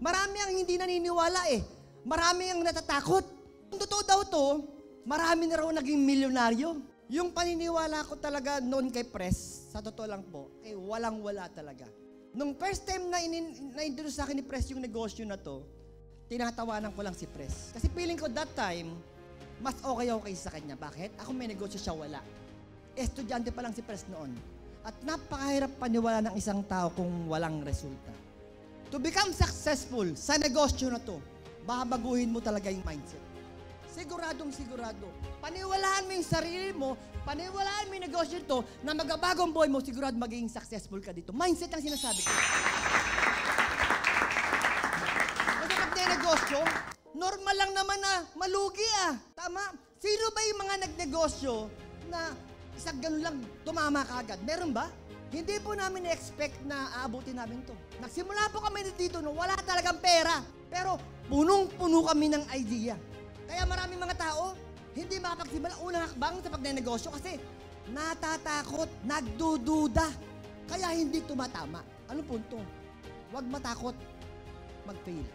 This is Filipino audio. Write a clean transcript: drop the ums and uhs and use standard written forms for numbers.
Marami ang hindi naniniwala eh. Marami ang natatakot. Kung totoo daw to, marami na raw naging milyonaryo. Yung paniniwala ko talaga noon kay Pres, sa totoo lang po, eh walang-wala talaga. Nung first time na na-introduce sa akin ni Pres yung negosyo na to, tinatawanan ko lang si Pres. Kasi feeling ko that time, mas okay ako kaysa sa kanya. Bakit? Ako may negosyo siya, wala. Estudyante pa lang si Pres noon. At napakahirap paniwala ng isang tao kung walang resulta. To become successful sa negosyo na to, babaguhin mo talaga yung mindset. Siguradong sigurado. Paniwalaan mo yung sarili mo, paniwalaan mo yung negosyo ito, na magabagong buhay mo, sigurado magiging successful ka dito. Mindset ang sinasabi ko. Kapag na negosyo, normal lang naman na malugi ah. Tama? Sino ba yung mga nagnegosyo na isang ganun lang tumama kaagad? Meron ba? Hindi po namin na-expect na aabutin namin to. Nagsimula po kami dito no, wala talagang pera. Pero punong-puno kami ng idea. Kaya maraming mga tao, hindi makapagsimula unang hakbang sa pagnenegosyo kasi natatakot, nagdududa. Kaya hindi tumatama. Ano punto? Huwag matakot mag-fail.